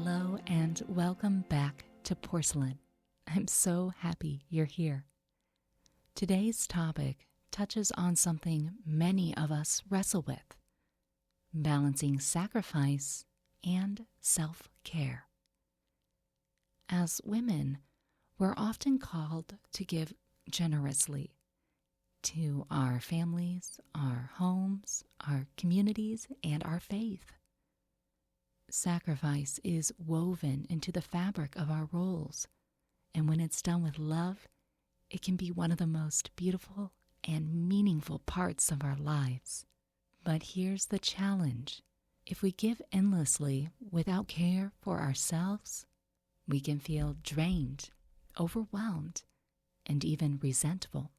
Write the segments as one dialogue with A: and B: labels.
A: Hello and welcome back to Porcelain. I'm so happy you're here. Today's topic touches on something many of us wrestle with: balancing sacrifice and self-care. As women, we're often called to give generously to our families, our homes, our communities, and our faith. Sacrifice is woven into the fabric of our roles, and when it's done with love, it can be one of the most beautiful and meaningful parts of our lives. But here's the challenge. If we give endlessly without care for ourselves, we can feel drained, overwhelmed, and even resentful.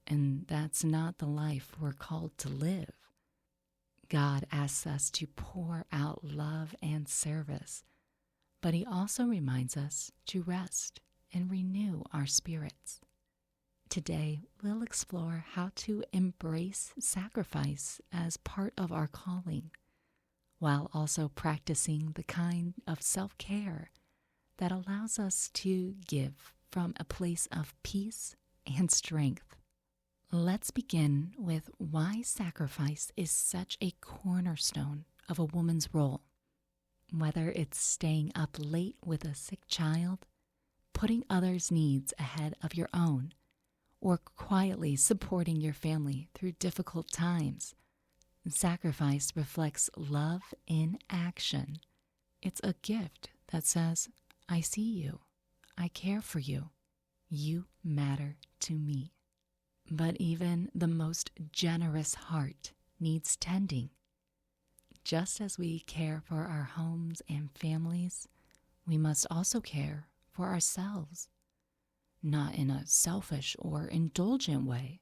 A: And that's not the life we're called to live. God asks us to pour out love and service, but He also reminds us to rest and renew our spirits. Today, we'll explore how to embrace sacrifice as part of our calling, while also practicing the kind of self-care that allows us to give from a place of peace and strength. Let's begin with why sacrifice is such a cornerstone of a woman's role. Whether it's staying up late with a sick child, putting others' needs ahead of your own, or quietly supporting your family through difficult times, sacrifice reflects love in action. It's a gift that says, I see you, I care for you, you matter to me. But even the most generous heart needs tending. Just as we care for our homes and families, we must also care for ourselves, not in a selfish or indulgent way,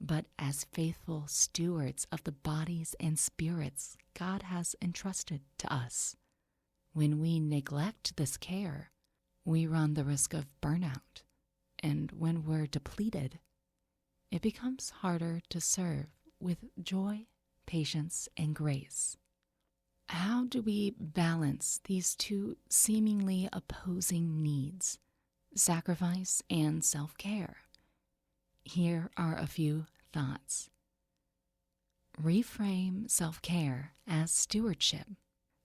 A: but as faithful stewards of the bodies and spirits God has entrusted to us. When we neglect this care, we run the risk of burnout, and when we're depleted, it becomes harder to serve with joy, patience, and grace. How do we balance these two seemingly opposing needs, sacrifice and self-care? Here are a few thoughts. Reframe self-care as stewardship.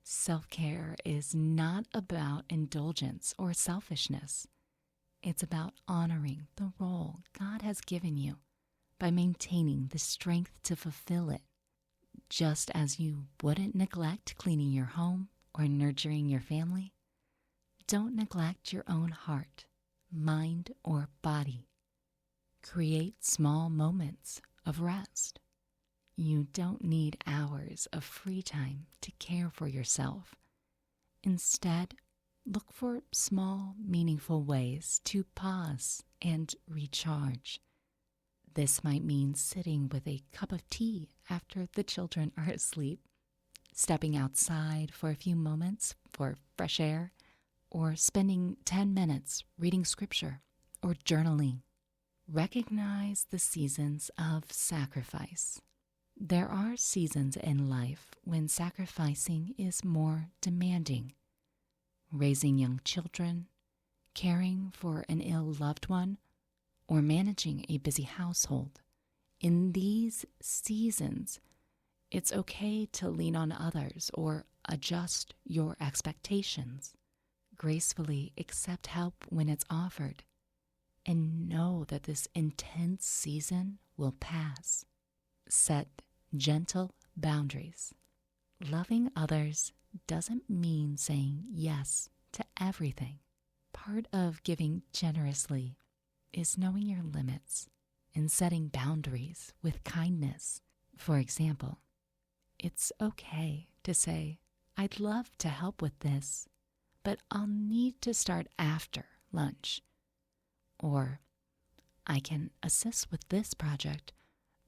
A: Self-care is not about indulgence or selfishness. It's about honoring the role God has given you by maintaining the strength to fulfill it. Just as you wouldn't neglect cleaning your home or nurturing your family, don't neglect your own heart, mind, or body. Create small moments of rest. You don't need hours of free time to care for yourself. Instead, look for small, meaningful ways to pause and recharge. This might mean sitting with a cup of tea after the children are asleep, stepping outside for a few moments for fresh air, or spending 10 minutes reading scripture or journaling. Recognize the seasons of sacrifice. There are seasons in life when sacrificing is more demanding. Raising young children, caring for an ill loved one, or managing a busy household. In these seasons, it's okay to lean on others or adjust your expectations. Gracefully accept help when it's offered, and know that this intense season will pass. Set gentle boundaries. Loving others doesn't mean saying yes to everything. Part of giving generously is knowing your limits and setting boundaries with kindness. For example, it's okay to say, I'd love to help with this, but I'll need to start after lunch. Or, I can assist with this project,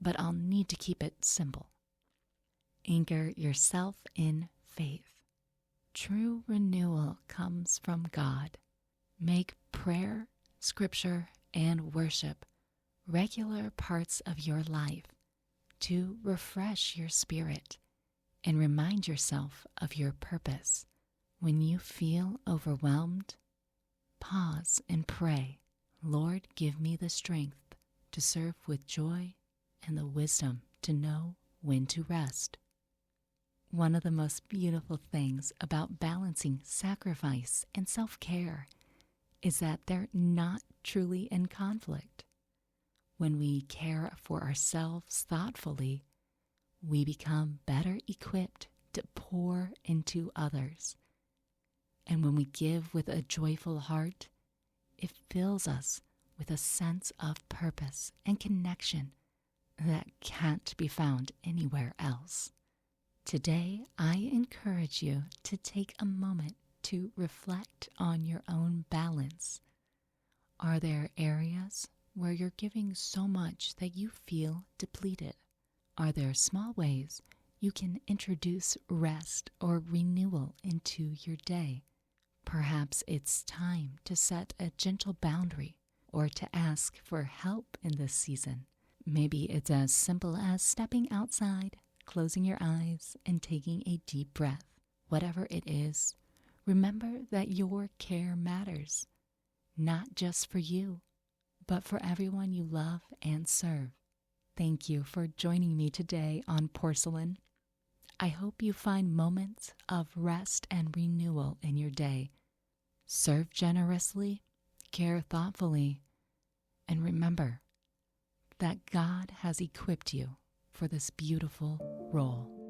A: but I'll need to keep it simple. Anchor yourself in faith. True renewal comes from God. Make prayer, scripture, and worship regular parts of your life to refresh your spirit and remind yourself of your purpose When you feel overwhelmed, pause and pray, Lord, give me the strength to serve with joy and the wisdom to know when to rest. One of the most beautiful things about balancing sacrifice and self-care is that they're not truly in conflict. When we care for ourselves thoughtfully, we become better equipped to pour into others. And when we give with a joyful heart, it fills us with a sense of purpose and connection that can't be found anywhere else. Today, I encourage you to take a moment to reflect on your own balance. Are there areas where you're giving so much that you feel depleted? Are there small ways you can introduce rest or renewal into your day? Perhaps it's time to set a gentle boundary or to ask for help in this season. Maybe it's as simple as stepping outside, closing your eyes, and taking a deep breath. Whatever it is, remember that your care matters, not just for you, but for everyone you love and serve. Thank you for joining me today on Porcelain. I hope you find moments of rest and renewal in your day. Serve generously, care thoughtfully, and remember that God has equipped you for this beautiful role.